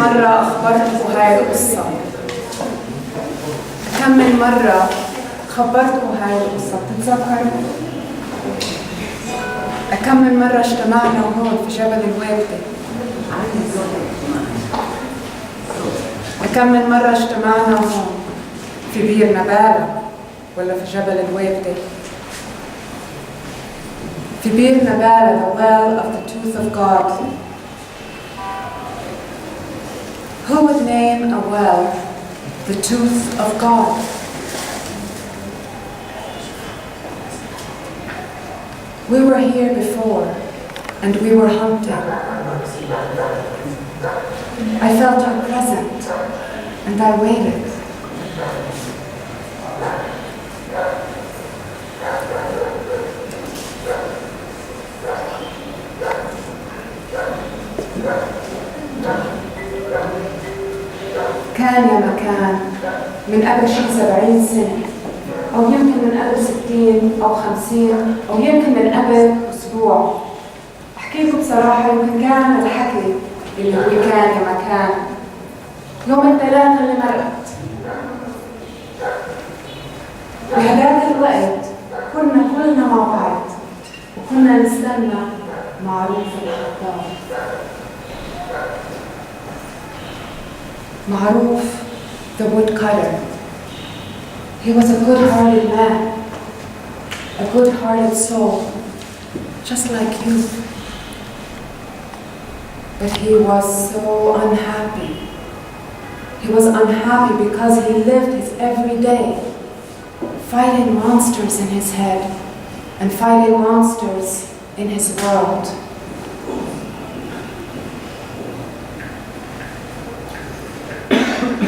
مرة أخبرته هاي القصة؟ كم من مرة خبرته هاي القصة؟ بتتذكروا؟ كم من مرة اجتمعنا هون في جبل الوالدة؟ كم من مرة اجتمعنا هون في بير نبالة ولا في جبل الوالدة؟ في بير نبالة, the well of the tooth of God. Who would name a well the tooth of God? We were here before and we were hunting. I felt her present and I waited. كان يا مكان من قبل شي 70 سنة أو يمكن من قبل 60 أو 50 أو يمكن من قبل أسبوع. أحكي لكم بصراحة يمكن كان الحكي اللي هو كان يا مكان يوم الثلاثاء اللي مرقت. بهذاك الوقت كنا كلنا مع بعض وكنا نستنى معروف الحطاب. معروف the woodcutter. He was a good-hearted man, a good-hearted soul, just like you. But he was so unhappy. He was unhappy because he lived his every day fighting monsters in his head and fighting monsters in his world.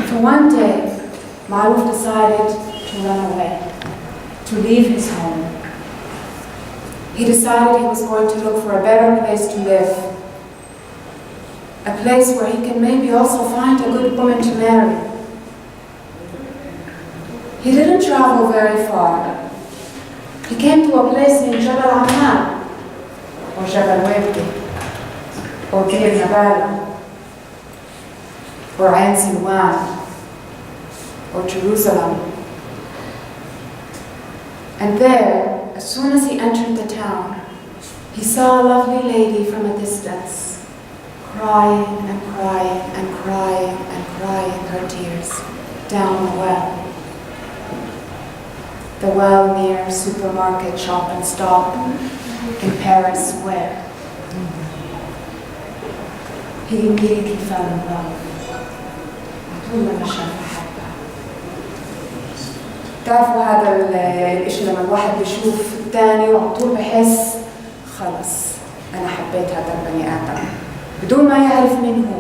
So one day, Maruf decided to run away, to leave his home. He decided he was going to look for a better place to live, a place where he can maybe also find a good woman to marry. He didn't travel very far. He came to a place named Jabal Amman, or Jabal Webdi, or Bir Nabala, or Ain Silwan, or Jerusalem. And there, as soon as he entered the town, he saw a lovely lady from a distance, crying and crying and crying and crying her tears down the well. The well near Supermarket Shop and Stop in Paris Square. He immediately fell in love. تعرفوا هذا الاشي لما الواحد بيشوف الثاني وعلى طول بحس خلص انا حبيت هذا البني ادم بدون ما يعرف مين هو.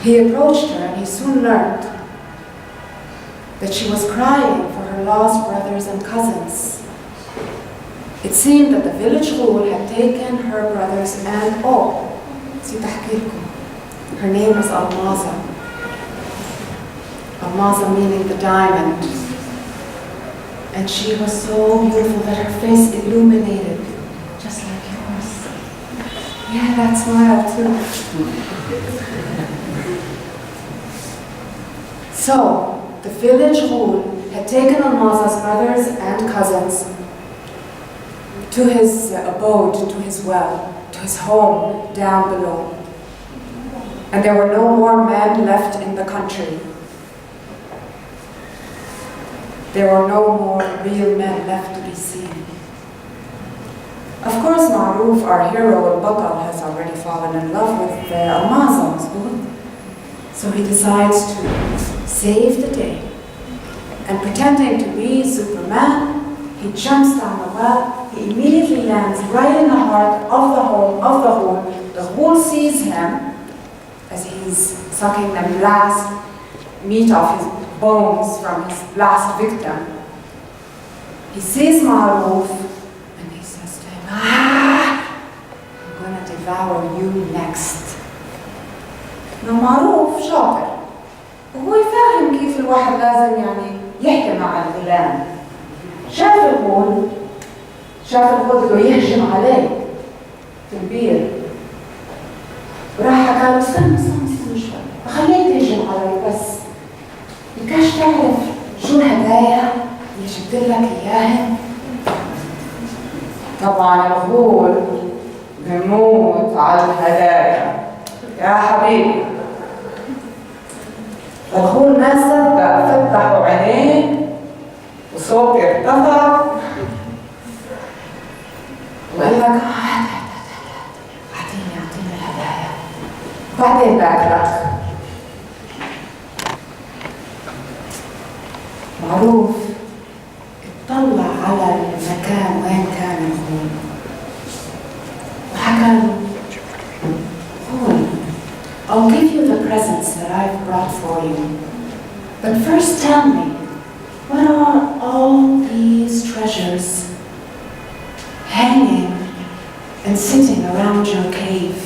He approached her and he soon learned that she was crying for her lost brothers and cousins. It seemed that the village ghoul had taken her brothers and نسيت احكي لكم. Her name was Almaza. Almaza meaning the diamond. And she was so beautiful that her face illuminated, just like yours. Yeah, that smile too. So, the village ghoul had taken Almaza's brothers and cousins to his abode, to his well, to his home down below. And there were no more men left in the country. There were no more real men left to be seen. Of course, Maruf, our hero, al-Batal, has already fallen in love with Almaza. So he decides to save the day. And pretending to be Superman, he jumps down the well. He immediately lands right in the heart of the home of the ghoul. The ghoul sees him as he's sucking the last meat off his bones from his last victim. He sees Maruf and he says to him, I'm going to devour you next. Now Maruf شاطر وهو يفهم كيف الواحد لازم يحكي مع الغلام. شاف الغول بده يهجم عليه في البير. وراح حكى له استنى شوي، فخليت تيجي العربي بس بدكش تعرف شو الهدايا اللي جبت لك اياهن؟ طبعا الغول بموت على الهدايا يا حبيبي. الغول ما صدق، فتحوا عينيه وصوته ارتفع وقال لك اعطيني الهدايا بعدين باكلك. معروف اطلع على المكان وين كان الغول وحكى له غول I'll give you the presents that I've brought for you, but first tell me, what are all these treasures hanging and sitting around your cave?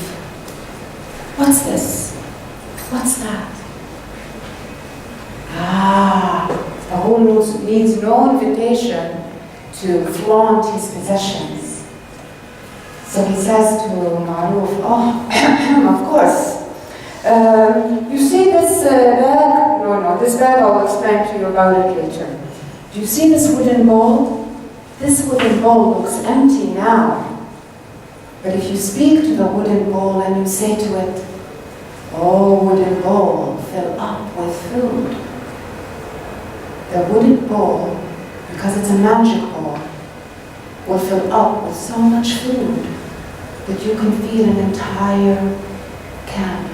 What's this? What's that? The whole needs no invitation to flaunt his possessions. So he says to Maruf, of course. You see this bag? No, this bag I'll explain to you about it later. Do you see this wooden bowl? This wooden bowl looks empty now. But if you speak to the wooden bowl and you say to it, oh, wooden bowl, fill up with food. The wooden bowl, because it's a magic bowl, will fill up with so much food that you can feed an entire camp.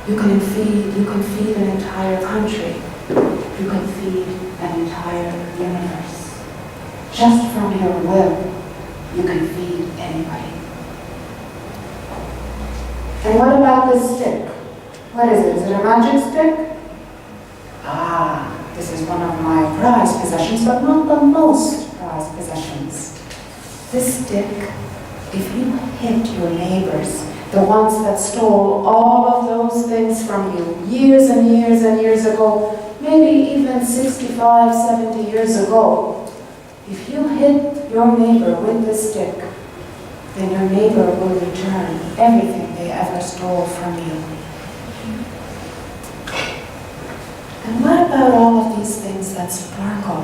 You can feed an entire country. You can feed an entire universe. Just from your will, you can feed anybody. And what about this stick? What is it? Is it a magic stick? This is one of my prized possessions, but not the most prized possessions. This stick, if you hit your neighbors, the ones that stole all of those things from you years and years and years ago, maybe even 65, 70 years ago, if you hit your neighbor with this stick, then your neighbor will return everything they ever stole from you. And what about all of these things that sparkle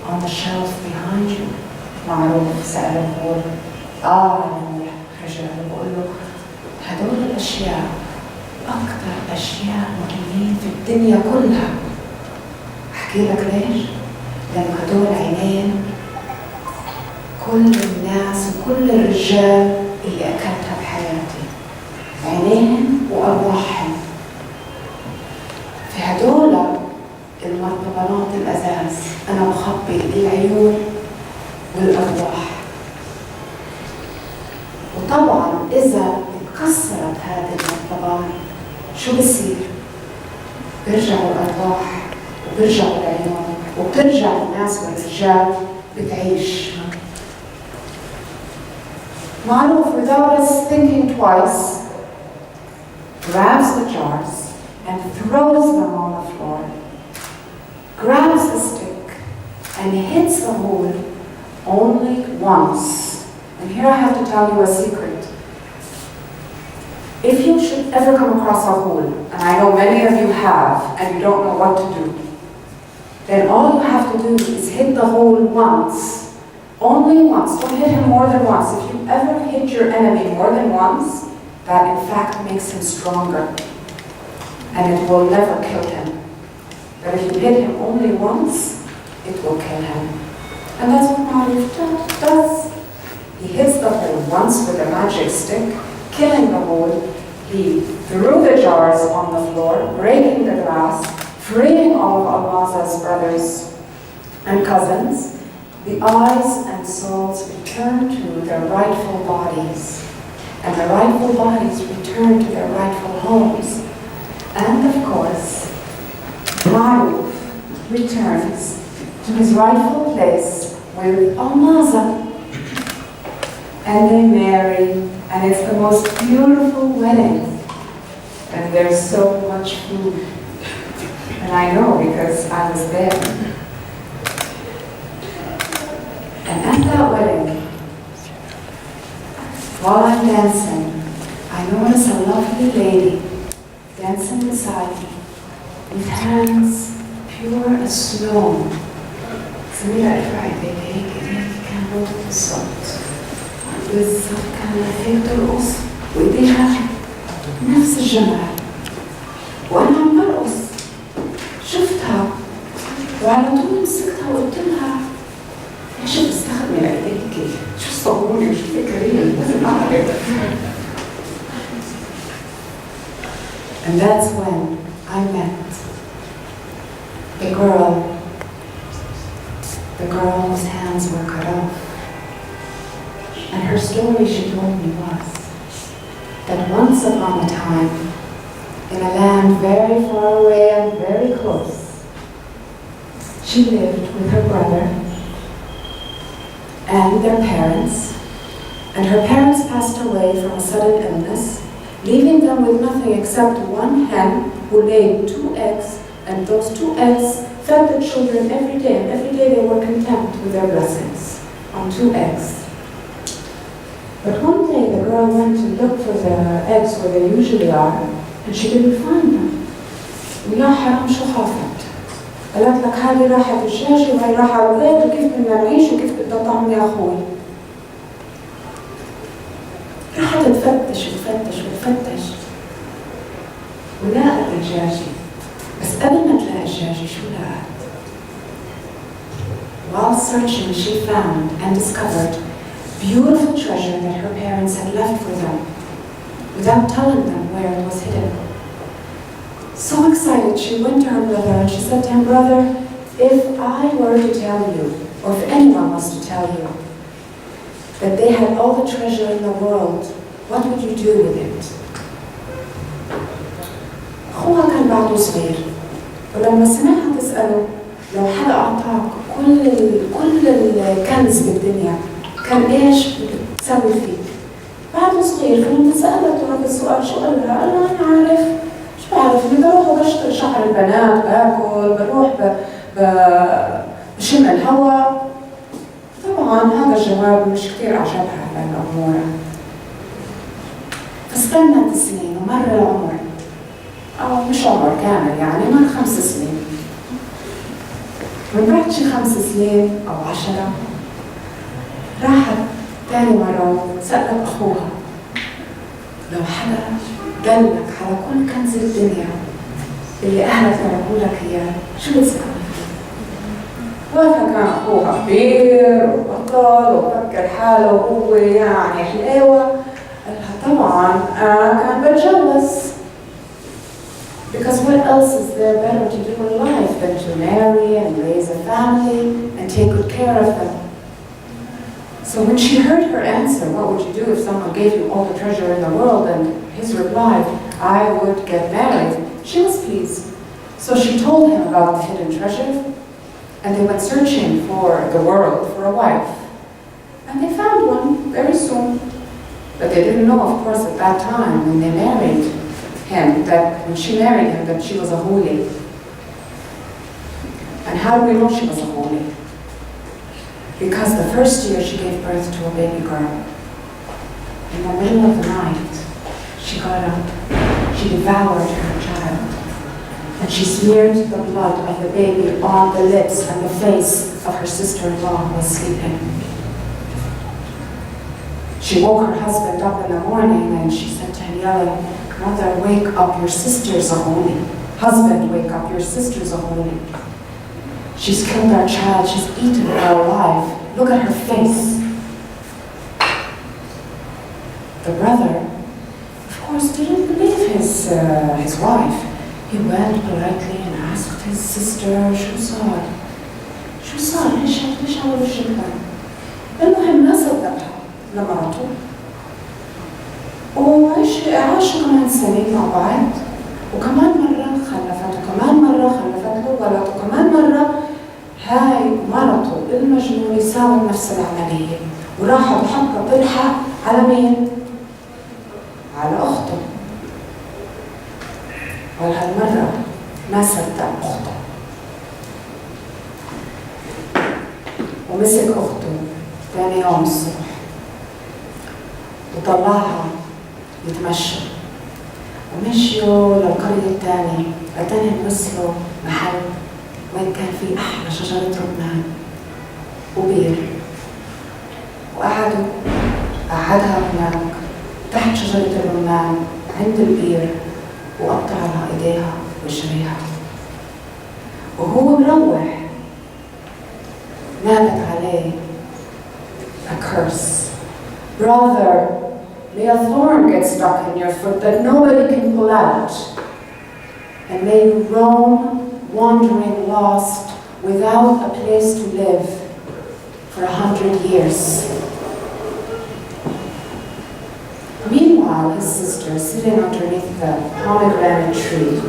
on the shelf behind you? معروف سأل الغول رجع بقول له هدول الأشياء أكثر أشياء مهمين في الدنيا كلها. أحكي لك ليش؟ لأن هدول عينين كل الناس وكل الرجال اللي أكلتها بحياتي، عينيهم وأرواحهم. في هدول المرطبانات الأزاز أنا بخبي العيون والأرواح. وطبعا إذا اتكسرت هذه المرطبات شو بصير؟ بيرجعوا الأرواح وبيرجعوا العيون وبترجع الناس والرجال بتعيش. معروف without us thinking twice grabs the jars and throws them on the floor, grabs the stick and hits the hole only once. And here I have to tell you a secret. If you should ever come across a hole, and I know many of you have, and you don't know what to do, then all you have to do is hit the hole once. Only once. Don't hit him more than once. If you ever hit your enemy more than once, that in fact makes him stronger. And it will never kill him. But if you hit him only once, it will kill him. And that's what Maruf does. He hits the hole once with a magic stick, killing the hole. He threw the jars on the floor, breaking the glass, freeing all of Almaza's brothers and cousins. The eyes and souls return to their rightful bodies, and the rightful bodies return to their rightful homes. And of course, Maruf returns to his rightful place with Almaza. And they marry, and it's the most beautiful wedding. And there's so much food. And I know because I was there. And at that wedding, while I'm dancing, I notice a lovely lady dancing beside me with hands pure as snow. سميرة رفعت ايديك كانوا بالظبط بالظبط كانت هيك ترقص وايديها نفس الجمال وانا عم برقص شفتها وعلى طول مسكتها وقلت لها ليش بتستخدمي ايديك؟ شو صابوني وشو فكرية لازم اعرف. And that's when I met the girl whose hands were cut off. And her story, she told me, was that once upon a time, in a land very far away and very close, she lived with her brother and their parents, and her parents passed away from a sudden illness, leaving them with nothing except one hen who laid 2 eggs, and those 2 eggs fed the children every day, and every day they were content with their blessings on 2 eggs. But one day the girl went to look for the eggs where they usually are, and she didn't find them. ويا حرام شو خافت؟ قالت لك هذه راحت الدجاجة وهي راحة البيت وكيف بدنا نعيش وكيف بدها طعم يا أخوي؟ راحت تفتش وتفتش وتفتش ولقت الدجاجة. بس قبل ما تلاقي الدجاجة شو لقت؟ While searching, she found and discovered beautiful treasure that her parents had left for them without telling them where it was hidden. So excited, she went to her brother and she said to him, "Brother, if I were to tell you, or if anyone was to tell you, that they had all the treasure in the world, what would you do with it?" أخوها كان بعده صغير، ولما سمعها تسأله لو حدا أعطاك كل الكنز بالدنيا كان إيش بتسوي فيه؟ بعده صغير، فلما سألته هذا السؤال شو قال لها؟ قال لها أنا عارف، شو بعرف؟ إني بروح وبشتري شعر البنات، باكل، بروح بشم الهواء. طبعا هذا الجواب مش كثير عجبها للأمورة. فاستنت سنين ومر العمر، أو مش عمر كامل يعني، مر 5 سنين. من بعد شي 5 سنين أو 10 راحت تاني مرة سألت أخوها لو حدا قال لك على كل كنز الدنيا اللي أهلك تركوا لك إياه شو بتسوي؟ وقتها كان أخوها كبير وبطل وفكر حاله وهو يعني حلاوة. قالها طبعا أنا كان بتجوز. Because what else is there better to do in life than to marry and raise a family and take good care of them? So when she heard her answer, what would you do if someone gave you all the treasure in the world, and his reply, I would get married, she was pleased. So she told him about the hidden treasure, and they went searching for the world for a wife. And they found one very soon. But they didn't know, of course, at that time when they married him, that when she married him, that she was a holy. And how do we know she was a holy? Because the first year she gave birth to a baby girl. In the middle of the night, she got up, she devoured her child, and she smeared the blood of the baby on the lips and the face of her sister-in-law who was sleeping. She woke her husband up in the morning and she said to him, yelling, "Mother, wake up, your sister's a holy. Husband, wake up, your sister's a holy. She's killed our child, she's eaten her alive. Look at her face." The brother, of course, didn't believe his wife. He went politely and asked his sister, "شو صار؟ شو صار؟ ليش عملوا الشغلة؟" المهم ما صدقها لمراته. وعاشوا كمان سنين مع بعض، وكمان مرة خلفت، وكمان مرة خلفت له ولد، وكمان مرة هاي مرته المجنونة ساوت نفس العملية، وراحت وحطت طلحة على مين؟ على أخته. وهالمرة ما صدق أخته، ومسك أخته ثاني يوم الصبح وطلعها يتمشوا. ومشيوا للقرية الثانية، بعدين وصلوا محل وين كان في أحلى شجرة رمان وبير. وقعدوا قعدها هناك تحت شجرة الرمان عند البير وقطع لها إيديها وجريها. وهو مروح نادت عليه a curse. Brother, may a thorn get stuck in your foot that nobody can pull out. And may you roam, wandering, lost, without a place to live for 100 years. Meanwhile, his sister, sitting underneath the pomegranate tree,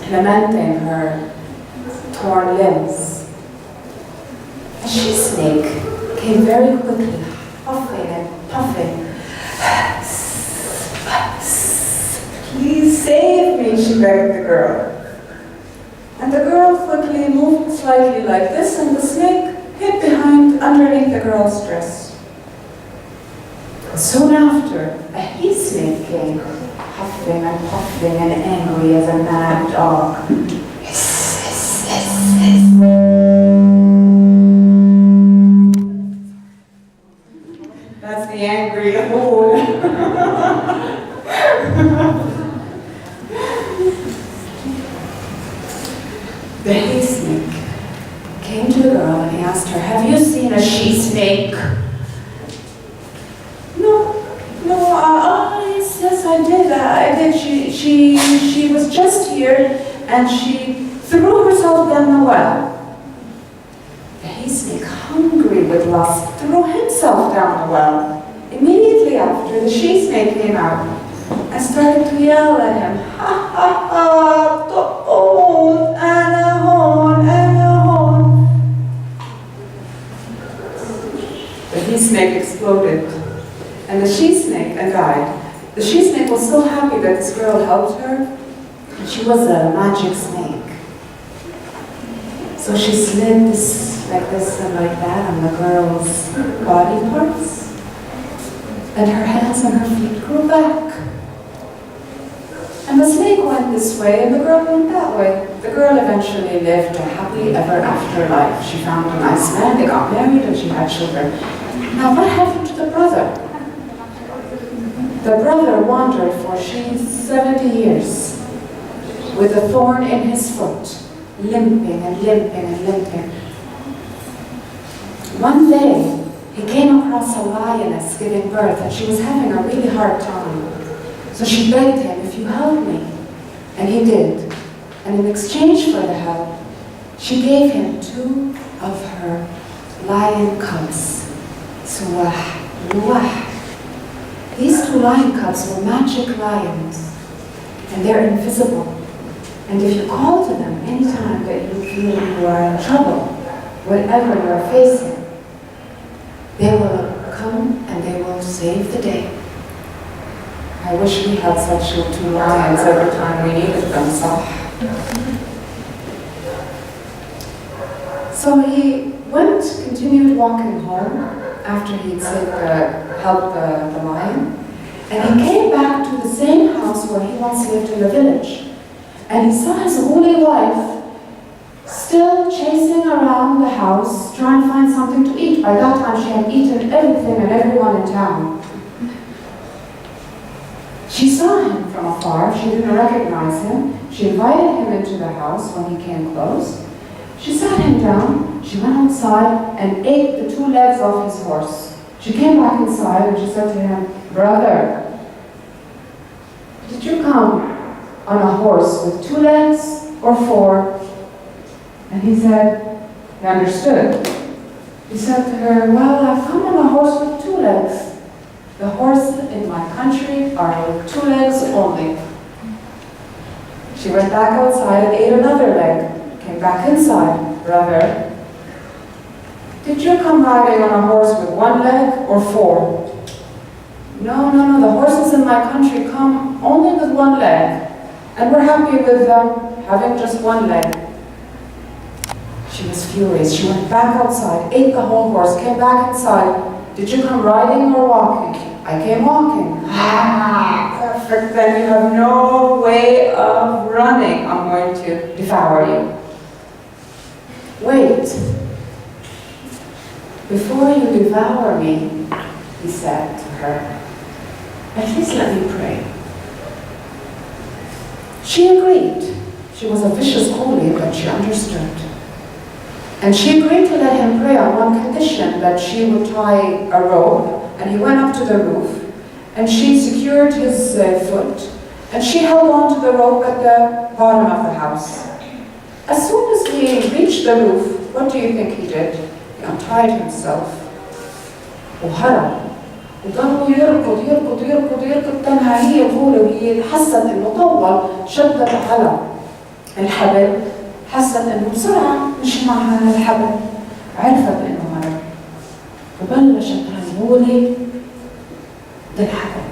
lamenting her torn limbs, a she-snake came very quickly, puffing and puffing. Please save me, she begged the girl. And the girl quickly moved slightly like this, and the snake hid behind, underneath the girl's dress. Soon after, a he-snake came, huffing and puffing and angry as a mad dog. Hiss, hiss, hiss, hiss. That's the angry ghoul. The he-snake came to the girl and he asked her, "Have you seen a she-snake?" Yes, I did. She was just here and she threw herself down the well. The he-snake, hungry with lust, threw himself down the well. Immediately after, the she-snake came out and started to yell at him, "Ha ha ha, to'od, anahon, anahon." The he-snake exploded and the she-snake died. The she-snake was so happy that this girl helped her, and she was a magic snake. So she slid this and like that on the girl's body parts, and her hands and her feet grew back. And the snake went this way, and the girl went that way. The girl eventually lived a happily ever after life. She found a nice man, they got married, and she had children. Now, what happened to the brother? The brother wandered for 70 years with a thorn in his foot, limping and limping and limping. One day, he came across a lioness giving birth, and she was having a really hard time. So she begged him, "If you help me," and he did. And in exchange for the help, she gave him 2 of her lion cubs. Suwah, luwah. These 2 lion cubs were magic lions, and they're invisible. And if you call to them anytime that you feel you are in trouble, whatever you're facing, they will come and they will save the day. I wish we had such 2 lions every time we needed them, So he continued walking home after he'd helped the lion, and he came back to the same house where he once lived in the village. And he saw his holy wife still chasing around the house, trying to find something to eat. By that time, she had eaten everything and everyone in town. She saw him from afar. She didn't recognize him. She invited him into the house when he came close. She sat him down. She went outside and ate the 2 legs off his horse. She came back inside and she said to him, "Brother, did you come on a horse with 2 legs or 4? And he said, he understood. He said to her, "Well, I've come on a horse with 2 legs. The horses in my country are with 2 legs only." She went back outside and ate another leg. Came back inside. "Brother, did you come riding on a horse with 1 leg or 4? No, the horses in my country come only with 1 leg, and we're happy with them having just 1 leg. She was furious. She went back outside, ate the whole horse, came back inside. "Did you come riding or walking?" I came walking. Ah, perfect. Then you have no way of running. I'm going to devour you. Wait. Before you devour me, he said to her, at least let me pray. She agreed. She was a vicious ghoulie, but she understood. And she agreed to let him pray on one condition, that she would tie a rope, and he went up to the roof, and she secured his foot, and she held on to the rope at the bottom of the house. As soon as he reached the roof, what do you think he did? He untied himself. وهرب. وضل يركض يركض يركض يركض تنها هي غولة وهي حست انه طول شدت على الحبل حست انه بسرعة مشي معها الحبل عرفت انه هرب وبلشت هالغولة بالحبل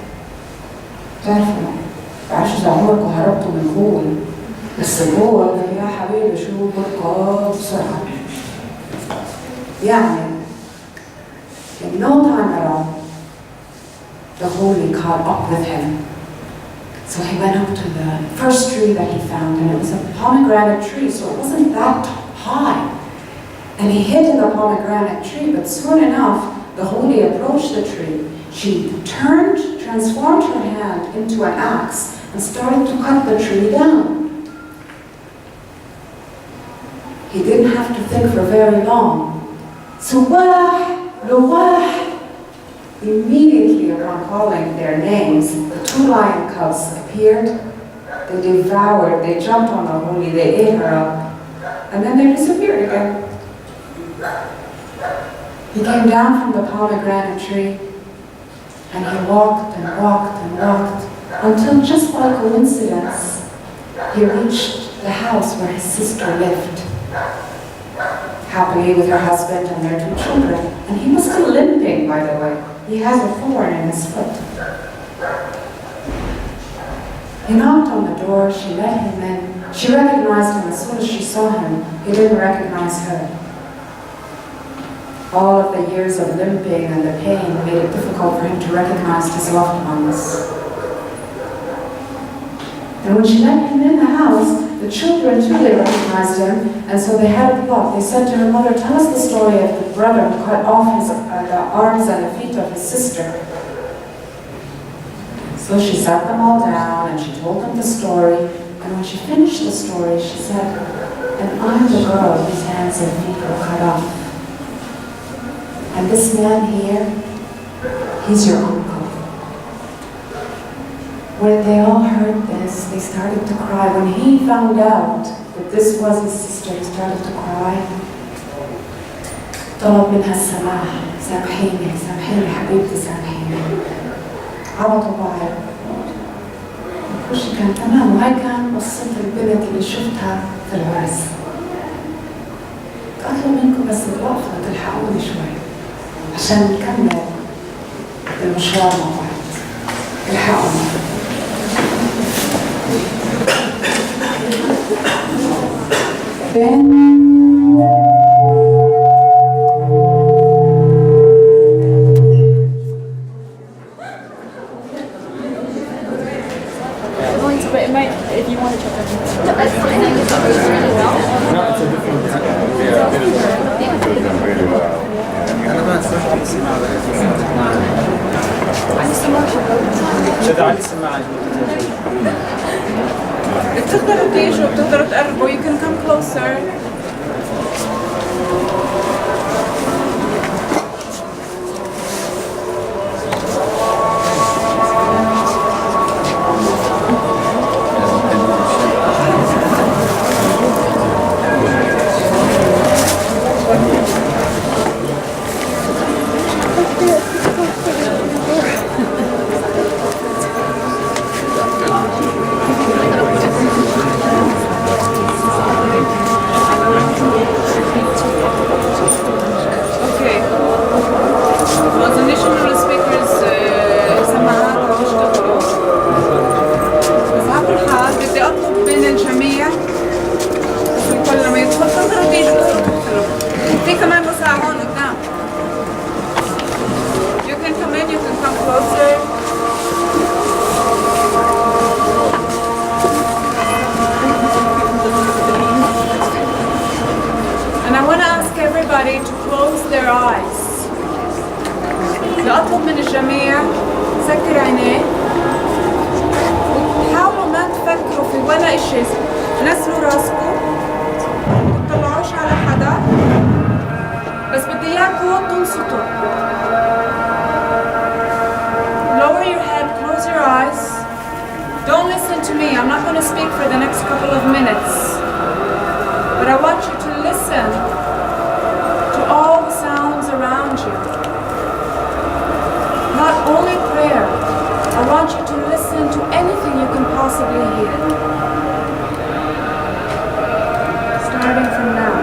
بتعرفوا بعرفش اذا عمركم هربتوا من غول بس الغول يا حبيبي شو بركض بسرعة يعني in no time at all the holy caught up with him. So he went up to the first tree that he found, and it was a pomegranate tree, so it wasn't that high. And he hid in the pomegranate tree, but soon enough, the holy approached the tree. She transformed her hand into an axe, and started to cut the tree down. He didn't have to think for very long. Suwah, Luwah. Immediately upon calling their names, the two lion cubs appeared. They devoured, they jumped on the holy, they ate her up, and then they disappeared again. He came down from the pomegranate tree, and he walked and walked and walked, until just by coincidence, he reached the house where his sister lived, happily with her husband and their two children. And he was still limping, by the way. He has a thorn in his foot. He knocked on the door, she let him in. She recognized him as soon as she saw him. He didn't recognize her. All of the years of limping and the pain made it difficult for him to recognize his loved ones. And when she let him in the house, the children too, they recognized him, and so they had a plot. They said to her mother, tell us the story of the brother who cut off the arms and the feet of his sister. So she sat them all down and she told them the story, and when she finished the story, she said, and I'm the girl whose hands and feet were cut off. And this man here, he's your uncle. When they all heard this, they started to cry. When he found out that this was his sister, he started to cry. طلب منها السماح، سامحيني سامحيني حبيبتي سامحيني. عبطوا بعض. وكل شيء كان تمام، وهي كان قصة البنت اللي شفتها في العرس. أطلب منكم بس توقفوا تلحقوني شوي عشان نكمل المشوار مع بعض. الحقوني. Then but it might, if you want to check everything. No, it's fine. I just thought it was really well. No, it's a different بتقدروا تيجوا بتقدروا تقربوا. You can come closer. me. I'm not going to speak for the next couple of minutes. But I want you to listen to all the sounds around you. Not only prayer. I want you to listen to anything you can possibly hear. Starting from now.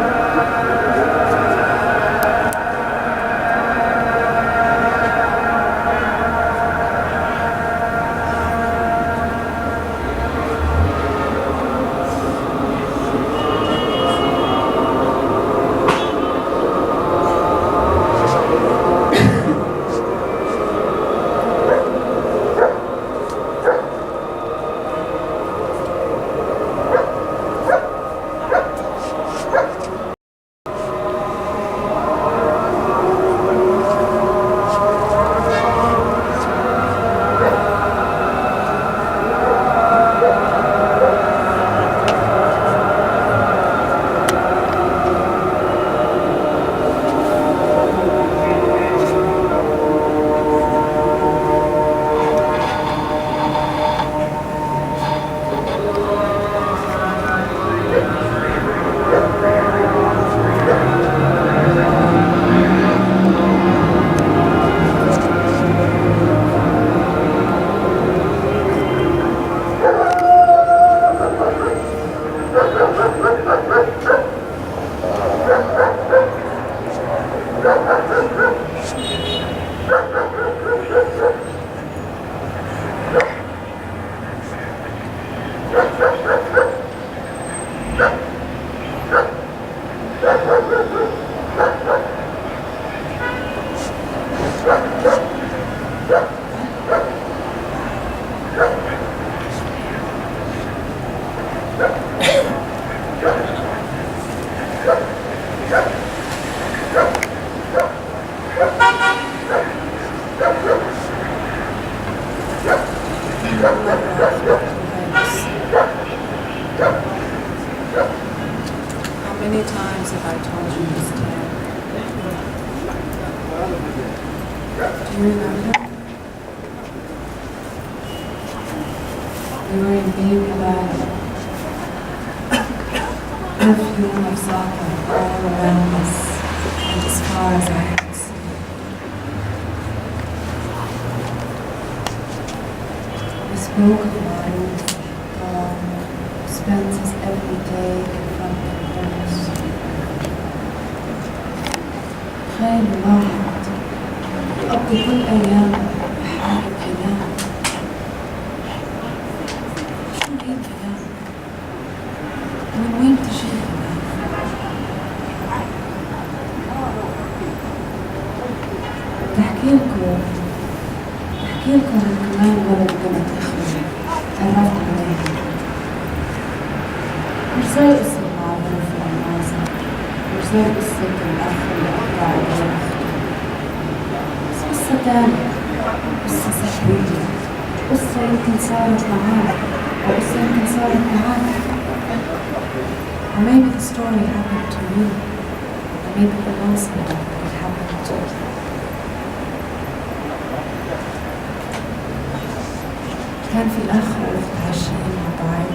كان في أخ وأخت عايشين مع بعض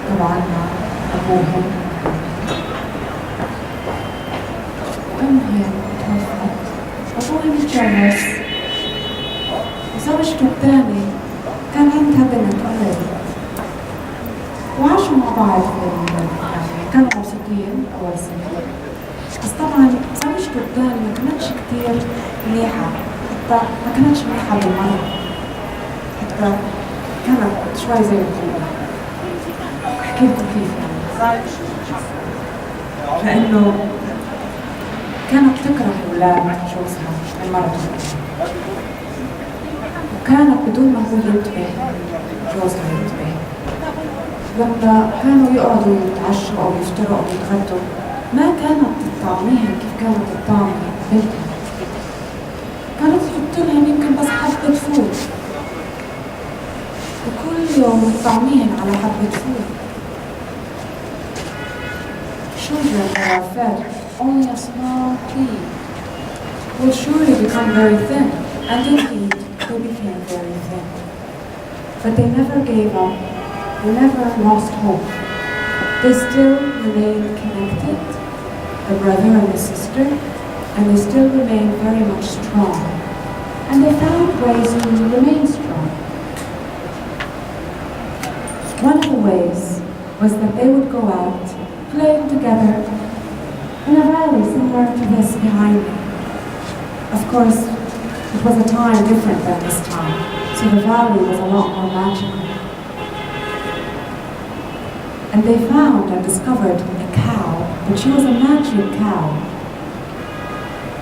طبعا مع أبوهم أمهم توفت أبوهم اتجوز وزوجته الثاني كان عندها بنت أولاد وعاشوا مع بعض كانوا مبسوطين أول سنة بس طبعا زوجته الثانية ما كانتش كتير منيحة حتى ما كانتش منيحة بالمرة حتى كانت شوي زي الطيبة أحكي لكم كيف يعني لأنه كانت تكره أولاد جوزها من مرته وكانت بدون ما هو ينتبه جوزها ينتبه لما كانوا يقعدوا يتعشوا أو يفطروا أو يتغدوا ما كانت تطعميها كيف كانت تطعمي بنتها كانت تحط لهم يمكن بس حبة فول وكل يوم تطعميهم على حبة فول. Children that are fed only a small pea will surely become very thin, and indeed they became very thin. But they never gave up. They never lost hope. They still remained connected, the brother and the sister, and they still remained very much strong. And they found ways to remain strong. One of the ways was that they would go out, playing together in a valley similar to this behind me. Of course, it was a time different than this time, so the valley was a lot more magical. And they found and discovered a cow, but she was a magic cow.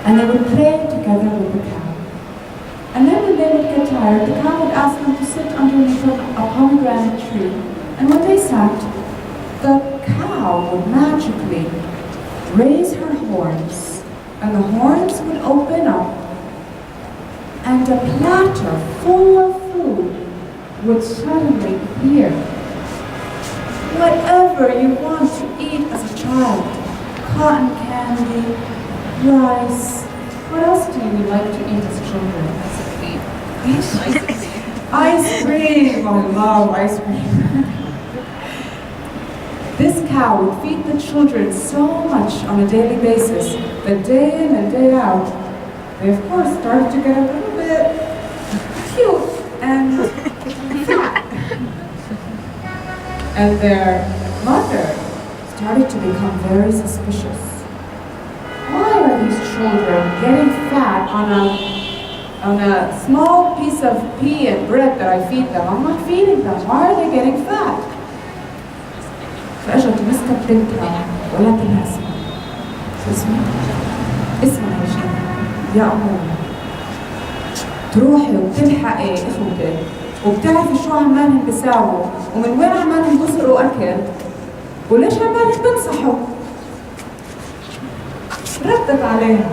And they would play together with the cow. And then when they would get tired, the cow would ask them to sit underneath a pomegranate tree. And when they sat, the cow would magically raise her horns, and the horns would open up, and a platter full of food would suddenly appear. Whatever you want to eat as a child. Cotton candy, rice. What else do you like to eat as children? Ice cream. I love ice cream. This cow would feed the children so much on a daily basis that day in and day out, they of course started to get a little bit cute and fat. And their mother started to become very suspicious. Why are these children getting fat on a small piece of pea and bread that I feed them? I'm not feeding them. Why are they getting fat? فأجت مسكت بنتها وقالت لها اسمها يا أمور تروحي وبتلحقي إخوتك وبتعرفي شو عمالهم بيساووا ومن وين عمالهم بيسرقوا أكل وليش عمالهم بنصحوا. ردت عليها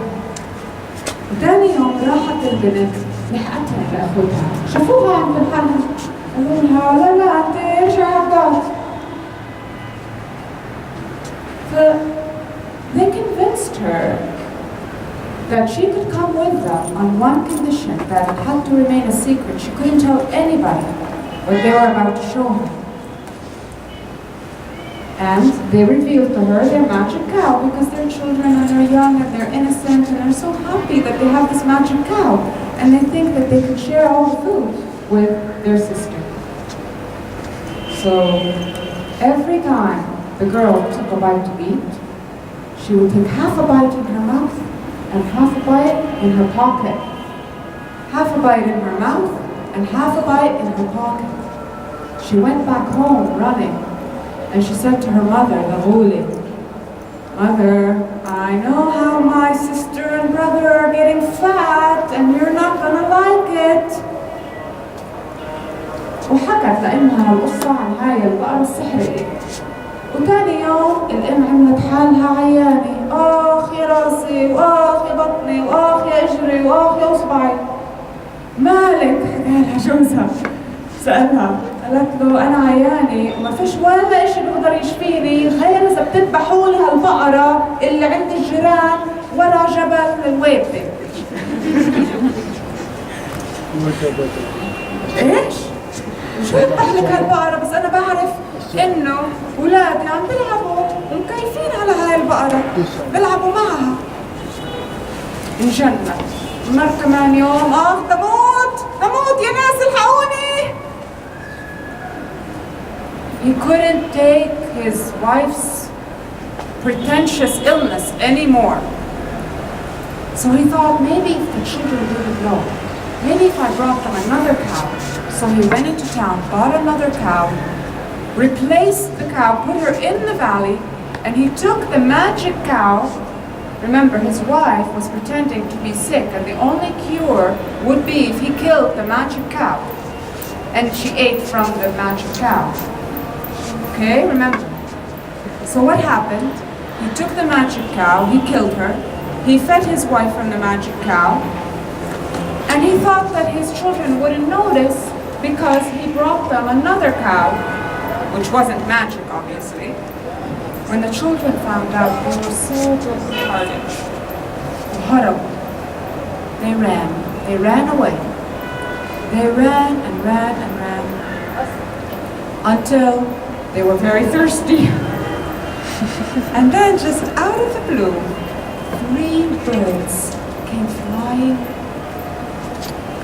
وتاني يوم راحت البنت لحقتها لأخوتها شافوها عم تنحنى قالوا لها لا أنت إيش عملت. They convinced her that she could come with them on one condition, that it had to remain a secret. She couldn't tell anybody what they were about to show her. And they revealed to her their magic cow because they're children and they're young and they're innocent and they're so happy that they have this magic cow. And they think that they can share all the food with their sister. So every time the girl took a bite to eat, she would take half a bite in her mouth and half a bite in her pocket. Half a bite in her mouth and half a bite in her pocket. She went back home running and she said to her mother, the holy, Mother, I know how my sister and brother are getting fat and you're not gonna like it. وحكت لأمها القصة عن هاي البقرة السحرية. وتاني يوم الأم عملت حالها عيانة، آخ يا راسي وآخ يا بطني وآخ يا إجري وآخ يا إصبعي. مالك؟ حكالها جوزها، سألها، قالت له أنا عيانة وما فيش ولا إشي بيقدر يشفيني غير إذا بتذبحوا لي هالبقرة اللي عند الجيران ورا جبل الويبة. إيش؟ شو يذبح لك هالبقرة؟ بس أنا بعرف إنه أولادي عم بيلعبوا ومكيفين على هاي البقرة، بيلعبوا معها. انجنت، مر كمان يوم، تموت يا ناس الحقوني. He couldn't take his wife's pretentious illness anymore. So he thought, maybe if the children didn't know, maybe if I brought them another cow. So he went into town, bought another cow, replaced the cow, put her in the valley, and he took the magic cow. Remember, his wife was pretending to be sick, and the only cure would be if he killed the magic cow. And she ate from the magic cow. Okay, remember. So what happened? He took the magic cow, he killed her, he fed his wife from the magic cow, and he thought that his children wouldn't notice because he brought them another cow, which wasn't magic, obviously. When the children found out, they were so broken-hearted. Horrible. They ran away. They ran and ran and ran. until they were very thirsty. And then just out of the blue, 3 birds came flying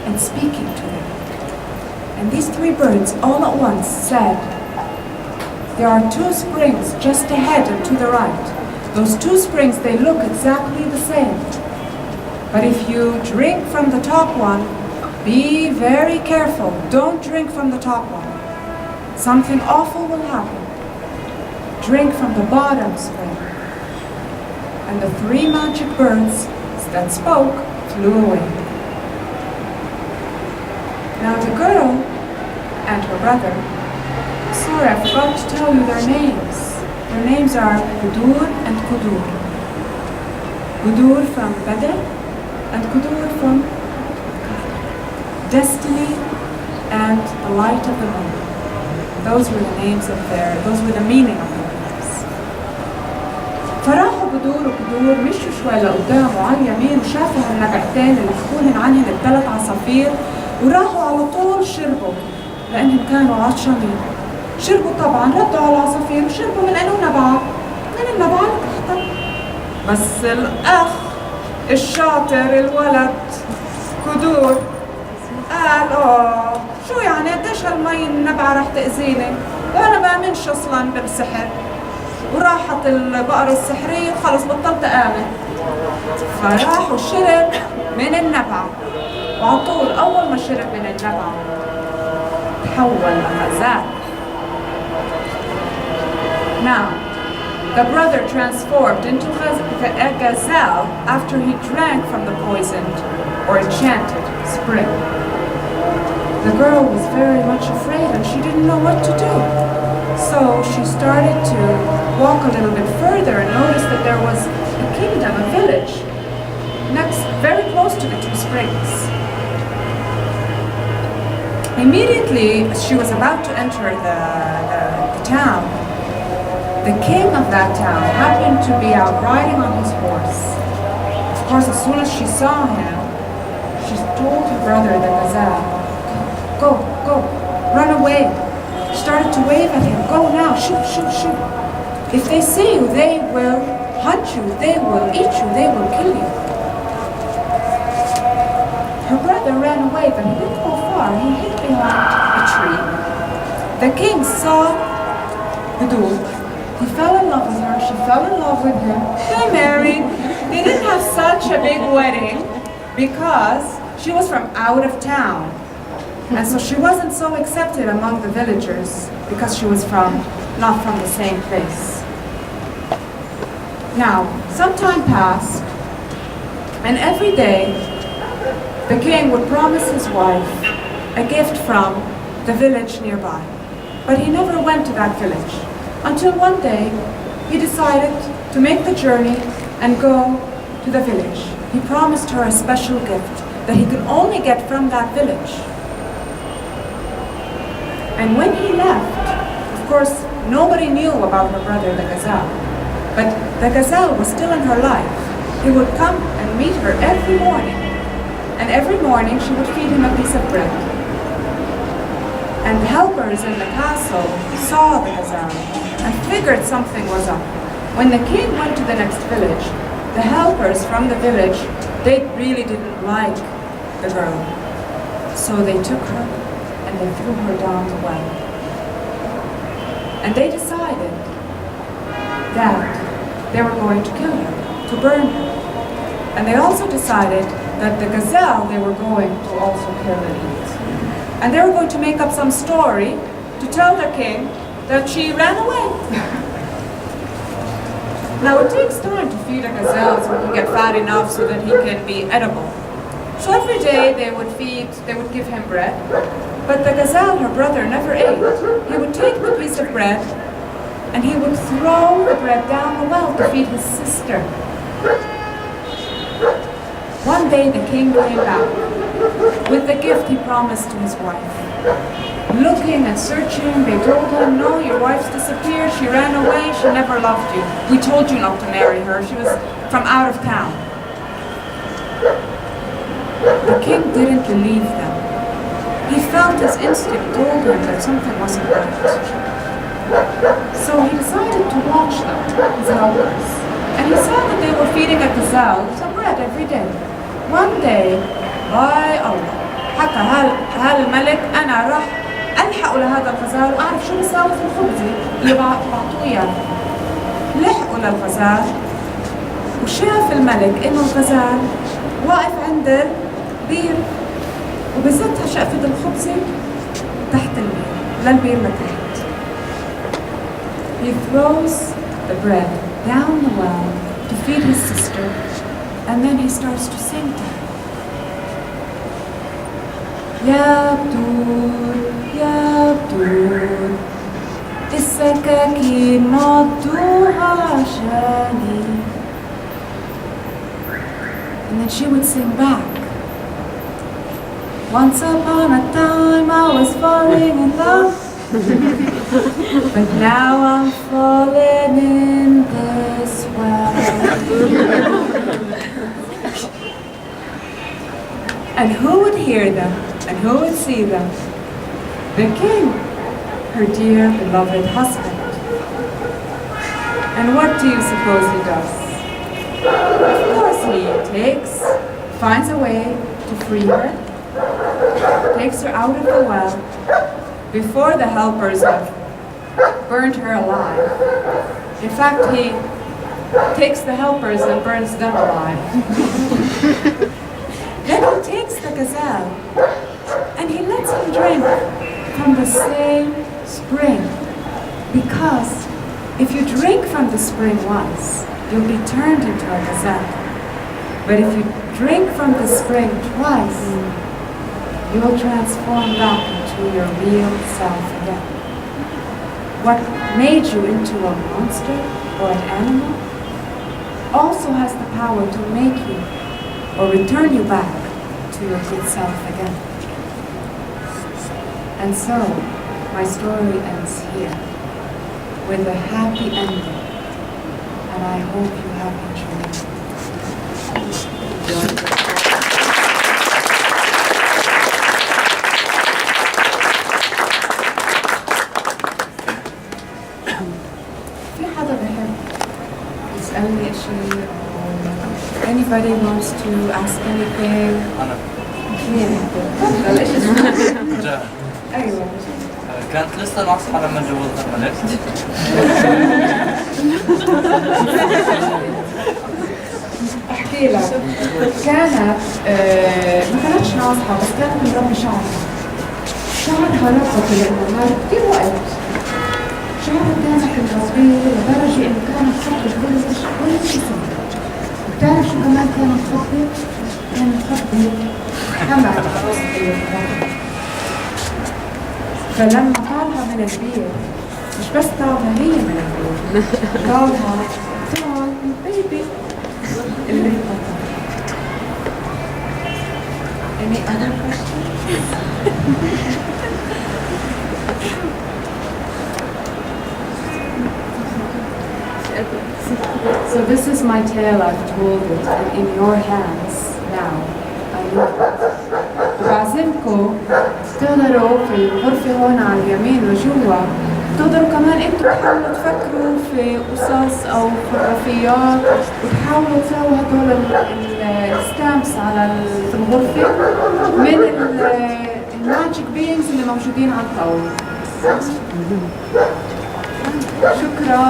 and speaking to them. And these 3 birds all at once said, there are 2 springs just ahead and to the right. Those 2 springs, they look exactly the same. But if you drink from the top one, be very careful. Don't drink from the top one. Something awful will happen. Drink from the bottom spring. And the 3 magic birds that spoke flew away. Now the girl and her brother, sorry, I forgot to tell you their names. Their names are Gudur and Kudur. Gudur from Badr and Kudur from Destiny and the light of the moon. Those were the names of those were the meaning of their names. فراحوا بدور وكدور مشوا شوي لقدام وعلى اليمين وشافوا هالنبعتين اللي حكولن عنهن ال3 عصافير وراحوا على طول شربوا لأنهم كانوا عطشانين. شربوا طبعا ردوا على العصافير وشربوا من أنه نبعة من النبعة اللي تحتها. بس الأخ الشاطر الولد كدور قال شو يعني قديش هالمي النبعة رح تأذيني وأنا بآمنش أصلا بالسحر وراحت البقرة السحرية وخلص بطلت آمن. فراح وشرب من النبعة وعطول أول ما شرب من النبعة تحول لغزال. Now, the brother transformed into a gazelle after he drank from the poisoned or enchanted spring. The girl was very much afraid and she didn't know what to do. So she started to walk a little bit further and noticed that there was a kingdom, a village, very close to the 2 springs. Immediately, as she was about to enter the town, the king of that town happened to be out riding on his horse. Of course, as soon as she saw him, she told her brother, the gazelle, go, run away. She started to wave at him, go now, shoot. If they see you, they will hunt you, they will eat you, they will kill you. Her brother ran away, but he didn't go far. He hid behind a tree. The king saw Badou. He fell in love with her, she fell in love with him. They married. They didn't have such a big wedding because she was from out of town. And so she wasn't so accepted among the villagers because she was not from the same place. Now, some time passed, and every day the king would promise his wife a gift from the village nearby. But he never went to that village until one day he decided to make the journey and go to the village. He promised her a special gift that he could only get from that village. And when he left, of course, nobody knew about her brother, the gazelle. But the gazelle was still in her life. He would come and meet her every morning. And every morning she would feed him a piece of bread. And the helpers in the castle saw the gazelle and figured something was up. When the king went to the next village, the helpers from the village, they really didn't like the girl. So they took her and they threw her down the well. And they decided that they were going to kill her, to burn her. And they also decided that the gazelle they were going to also kill and eat. And they were going to make up some story to tell the king that she ran away. Now it takes time to feed a gazelle so he can get fat enough so that he can be edible. So every day they would give him bread. But the gazelle, her brother, never ate. He would take the piece of bread and he would throw the bread down the well to feed his sister. One day the king came back with the gift he promised to his wife. Looking and searching, they told him, no, your wife's disappeared, she ran away, she never loved you. We told you not to marry her, she was from out of town. The king didn't believe them. He felt his instinct told him that something wasn't right. So he decided to watch them, his helpers. And he saw that they were feeding a gazelle some bread every day. One day, by Allah, حكى هالملك أنا راح ألحقوا لهذا الغزال وأعرف شو بيساوي في الخبز اللي بعطوه إياه. لحقوا للغزال وشاف الملك إنه الغزال واقف عند البير وبزتها شقفة الخبزة تحت البير للبير لتحت. He throws the bread down the well to feed his sister, and then he starts to sing to her. يا بدور يا بدور السكاكين مقطوعة عشاني. And then she would sing back. Once upon a time I was falling in love, but now I'm falling in this well. And who would hear them? And who would see them? The king, her dear beloved husband. And what do you suppose he does? Of course he finds a way to free her, takes her out of the well before the helpers have burned her alive. In fact, he takes the helpers and burns them alive. Then he takes the gazelle and he lets him drink from the same spring, because if you drink from the spring once, you'll be turned into a gazelle. But if you drink from the spring twice, you'll transform back into your real self again. What made you into a monster or an animal also has the power to make you or return you back to your good self again. And so, my story ends here with a happy ending, and I hope you have enjoyed it. في حدا بحب يسألني شيء or anybody wants to ask anything? أنا مين؟ تفضل ايش اسمك؟ جاهز. ايوه كانت لسه ناصحة لما اتجوزت الملك. احكي لك كانت ما كانتش ناصحة بس كانت مربي شعرها ربط لأنه صار كثير وقت شعرها كانت مربية لدرجة إنه كانت تخبط كل شيء وبتعرف شو كمان كانت تخبط؟ كانت تخبط حمل فلما طالها من البيت مش بس طالها هي من البيت طالها طال البيبي اللي بطلها. Any other questions? So this is my tale. I've told it in your hands now. I leave it. وبعزمكم تقدروا في الغرفة هون على اليمين وجوا تقدروا كمان انتوا تحاولوا تفكروا في قصص او خرافيات وتحاولوا تساووا هدول الستامبس على في الغرفة من الماجيك بينجز اللي موجودين على الطاولة. شكرا.